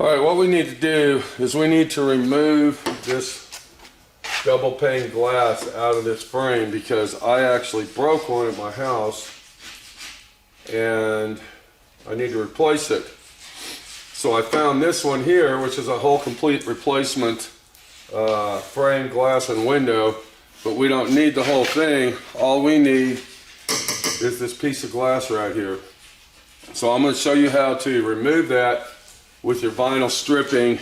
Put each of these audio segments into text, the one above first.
Alright, what we need to do is we need to remove this double pane glass out of this frame because I actually broke one at my house and I need to replace it. So I found this one here, which is a whole complete replacement frame, glass, and window, but we don't need the whole thing. All we need is this piece of glass right here. So I'm going to show you how to remove that with your vinyl stripping,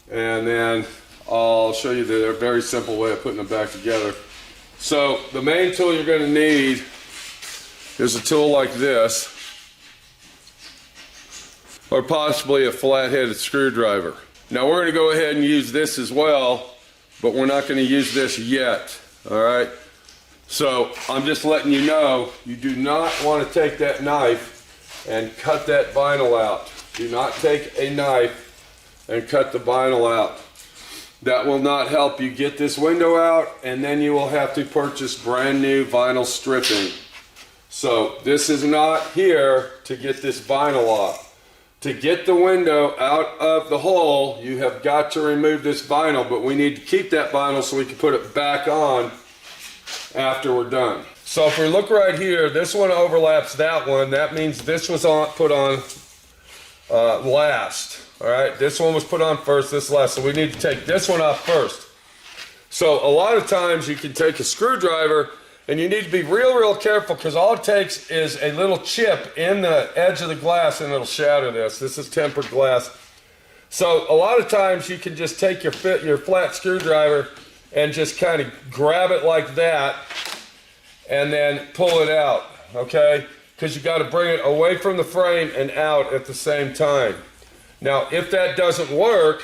and then I'll show you the very simple way of putting them back together. So the main tool you're going to need is a tool like this, or possibly a flat-headed screwdriver. Now we're going to go ahead and use this as well, but we're not going to use this yet. Alright, so I'm just letting you know, you do not want to take that knife and cut that vinyl out. Do not take a knife and cut the vinyl out. That will not help you get this window out, and then you will have to purchase brand new vinyl stripping. So this is not here to get this vinyl off. To get the window out of the hole, you have got to remove this vinyl, but we need to keep that vinyl so we can put it back on after we're done. So if we look right here, this one overlaps that one. That means this was put on last. Alright, this one was put on first, this last. So we need to take this one off first. So a lot of times you can take a screwdriver, and you need to be real careful, because all it takes is a little chip in the edge of the glass and it'll shatter this. This is tempered glass. So a lot of times you can just take your flat screwdriver and just kind of grab it like that and then pull it out, okay? Because you got to bring it away from the frame and out at the same time. Now if that doesn't work,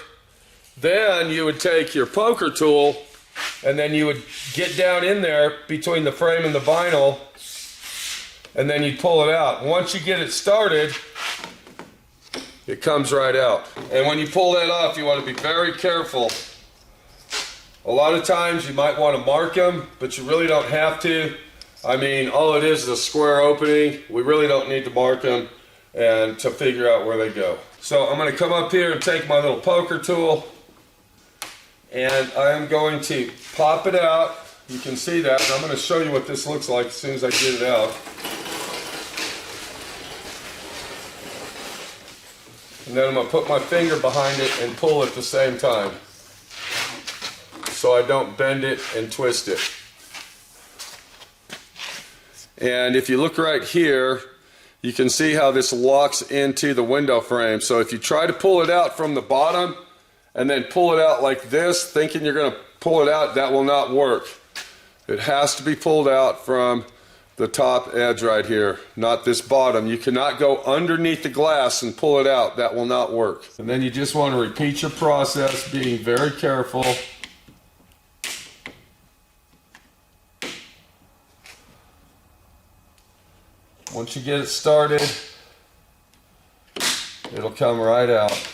then you would take your poker tool and then you would get down in there between the frame and the vinyl, and then you'd pull it out. Once you get it started, it comes right out. And when you pull that off, you want to be very careful. A lot of times you might want to mark them, but you really don't have to. I mean, all it is a square opening. We really don't need to mark them and to figure out where they go. So I'm going to come up here and take my little poker tool, and I am going to pop it out. You can see that, and I'm going to show you what this looks like as soon as I get it out. And then I'm going to put my finger behind it and pull at the same time, so I don't bend it and twist it. And if you look right here, you can see how this locks into the window frame. So if you try to pull it out from the bottom, and then pull it out like this, thinking you're going to pull it out, that will not work. It has to be pulled out from the top edge right here, not this bottom. You cannot go underneath the glass and pull it out. That will not work. And then you just want to repeat your process, being very careful. Once you get it started, it'll come right out.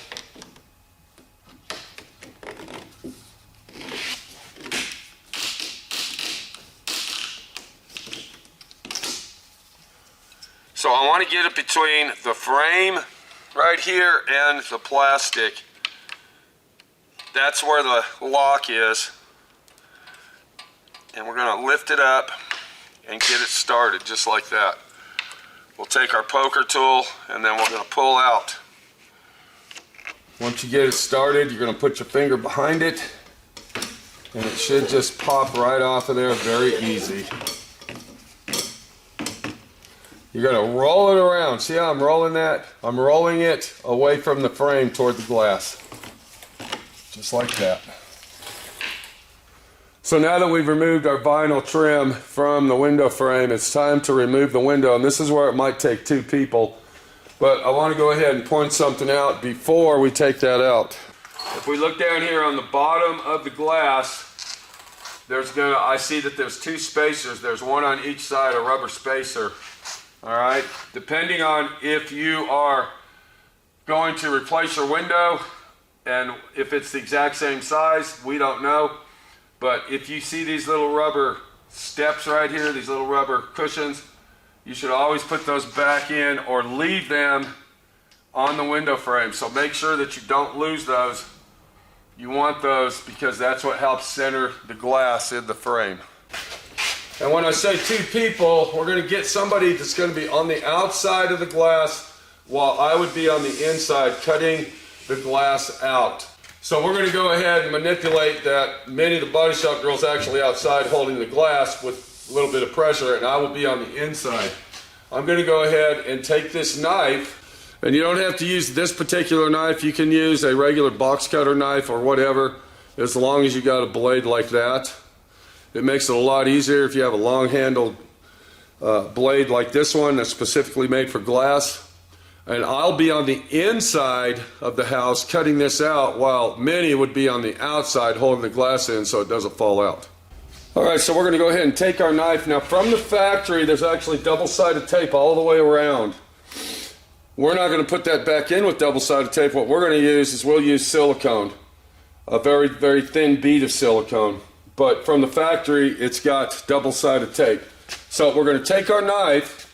So I want to get it between the frame right here and the plastic. That's where the lock is. And we're going to lift it up and get it started just like that. We'll take our poker tool and then we're going to pull out. Once you get it started, you're going to put your finger behind it and it should just pop right off of there, very easy. You're going to roll it around. See how I'm rolling that? I'm rolling it away from the frame toward the glass. Just like that. So now that we've removed our vinyl trim from the window frame, it's time to remove the window. And this is where it might take two people. But I want to go ahead and point something out before we take that out. If we look down here on the bottom of the glass, I see that there's two spacers. There's one on each side, a rubber spacer. Alright, depending on if you are going to replace your window and if it's the exact same size, we don't know. But if you see these little rubber steps right here, these little rubber cushions, you should always put those back in or leave them on the window frame. So make sure that you don't lose those. You want those because that's what helps center the glass in the frame. And when I say 2 people, we're going to get somebody that's going to be on the outside of the glass while I would be on the inside cutting the glass out. So we're going to go ahead and manipulate that. Many of the body shop girls actually outside holding the glass with a little bit of pressure, and I will be on the inside. I'm going to go ahead and take this knife, and you don't have to use this particular knife. You can use a regular box cutter knife or whatever, as long as you got a blade like that. It makes it a lot easier if you have a long handled blade like this one that's specifically made for glass. And I'll be on the inside of the house cutting this out while Minnie would be on the outside holding the glass in so it doesn't fall out. Alright, so we're going to go ahead and take our knife. Now from the factory there's actually double-sided tape all the way around. We're not going to put that back in with double-sided tape. What we're going to use is we'll use silicone. A very, very thin bead of silicone. But from the factory it's got double-sided tape. So we're going to take our knife.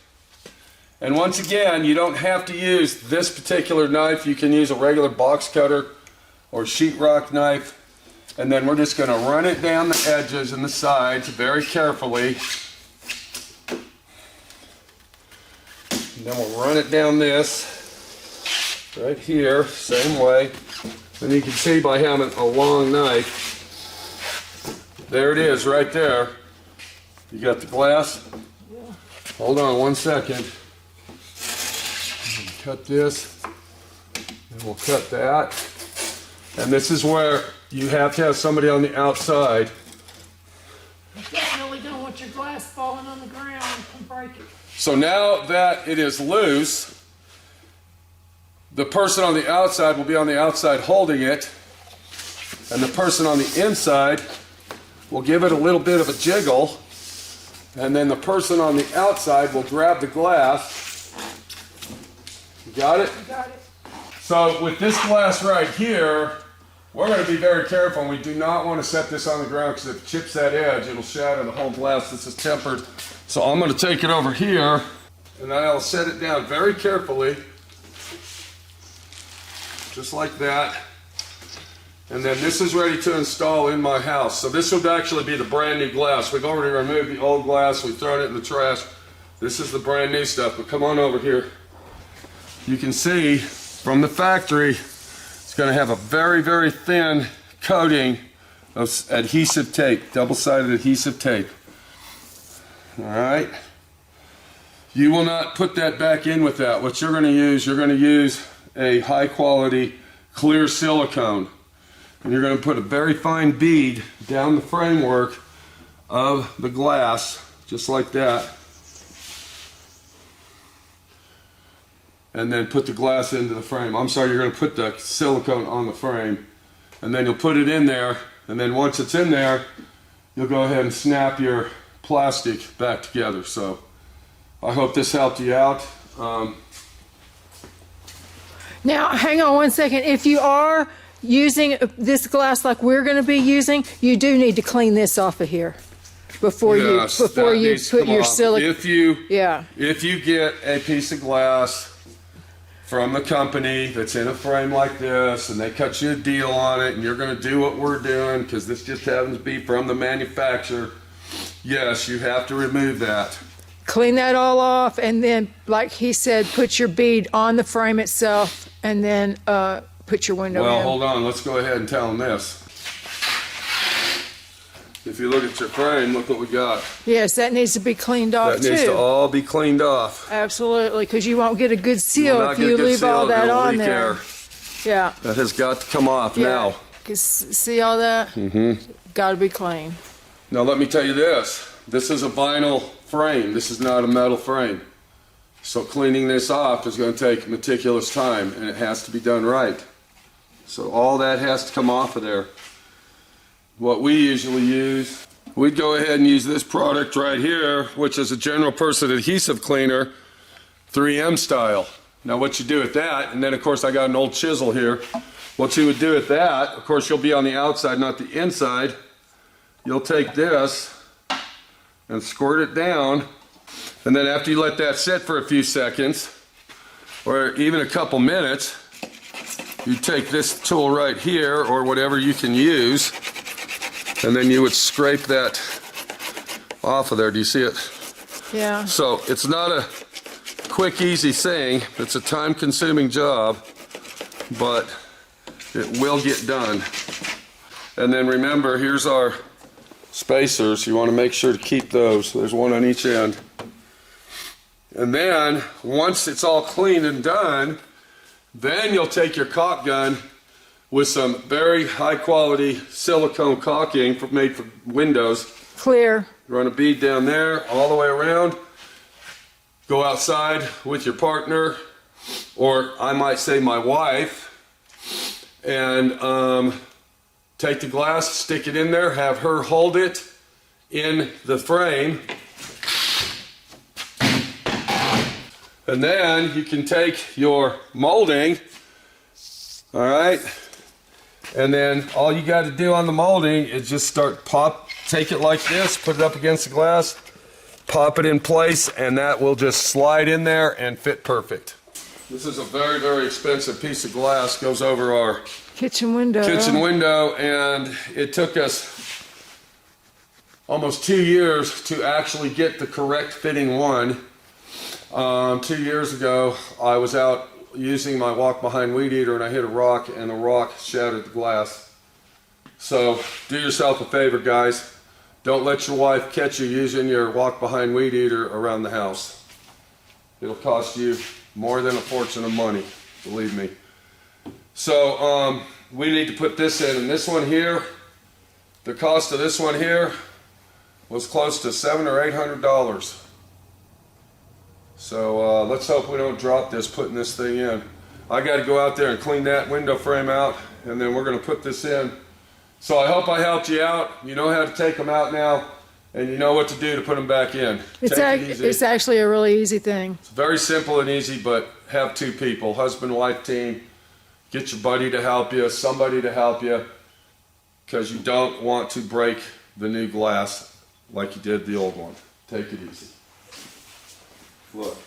And once again, you don't have to use this particular knife. You can use a regular box cutter or sheetrock knife. And then we're just going to run it down the edges and the sides very carefully. And then we'll run it down this right here, same way. And you can see by having a long knife, there it is right there. You got the glass? Hold on 1 second. Cut this, and we'll cut that. And this is where you have to have somebody on the outside. You definitely don't want your glass falling on the ground and break it. So now that it is loose, the person on the outside will be on the outside holding it, and the person on the inside will give it a little bit of a jiggle, and then the person on the outside will grab the glass. Got it? Got it. So with this glass right here, we're going to be very careful, and we do not want to set this on the ground because if it chips that edge, it'll shatter the whole glass. This is tempered. So I'm going to take it over here, and then I'll set it down very carefully, just like that. And then this is ready to install in my house. So this would actually be the brand new glass. We've already removed the old glass. We've thrown it in the trash. This is the brand new stuff, but come on over here. You can see from the factory, it's going to have a very, very thin coating of adhesive tape, double-sided adhesive tape. All right. You will not put that back in with that. What you're going to use a high-quality clear silicone. And you're going to put a very fine bead down the framework of the glass, just like that. And then put the glass into the frame. I'm sorry, you're going to put the silicone on the frame. And then you'll put it in there. And then once it's in there, you'll go ahead and snap your plastic back together. So I hope this helped you out. Now, hang on 1 second. If you are using this glass like we're going to be using, you do need to clean this off of here before you put your silicone. If you get a piece of glass from the company that's in a frame like this and they cut you a deal on it and you're going to do what we're doing because this just happens to be from the manufacturer, yes, you have to remove that. Clean that all off, and then, like he said, put your bead on the frame itself, and then put your window in. Well, hold on. Let's go ahead and tell them this. If you look at your frame, look what we got. Yes, that needs to be cleaned off too. That needs to all be cleaned off. Absolutely, because you won't get a good seal if you leave all that on there. Yeah. That has got to come off now. See all that? Mm-hmm. Got to be clean. Now let me tell you this. This is a vinyl frame. This is not a metal frame. So cleaning this off is going to take meticulous time, and it has to be done right. So all that has to come off of there. What we usually use, we'd go ahead and use this product right here, which is a general person adhesive cleaner, 3M style. Now what you do with that, and then of course I got an old chisel here. What you would do with that, of course you'll be on the outside, not the inside. You'll take this and squirt it down, and then after you let that sit for a few seconds, or even a couple minutes, you take this tool right here, or whatever you can use, and then you would scrape that off of there. Do you see it? Yeah. So it's not a quick, easy thing. It's a time-consuming job, but it will get done. And then remember, here's our spacers. You want to make sure to keep those. There's one on each end. And then, once it's all clean and done, then you'll take your caulk gun with some very high-quality silicone caulking made for windows. Clear. Run a bead down there, all the way around. Go outside with your partner, or I might say my wife, and take the glass, stick it in there, have her hold it in the frame. And then you can take your molding, all right, and then all you got to do on the molding is just take it like this, put it up against the glass, pop it in place, and that will just slide in there and fit perfect. This is a very, very expensive piece of glass, goes over our kitchen window, and it took us almost 2 years to actually get the correct fitting one. 2 years ago, I was out using my walk-behind weed eater, and I hit a rock, and the rock shattered the glass. So do yourself a favor, guys. Don't let your wife catch you using your walk-behind weed eater around the house. It'll cost you more than a fortune of money, believe me. So we need to put this in, and this one here, the cost of this one here was close to $700 or $800. So let's hope we don't drop this putting this thing in. I got to go out there and clean that window frame out, and then we're going to put this in. So I hope I helped you out. You know how to take them out now, and you know what to do to put them back in. It's actually a really easy thing. It's very simple and easy, but have two people, husband-wife team. Get your buddy to help you, somebody to help you, because you don't want to break the new glass like you did the old one. Take it easy. Look.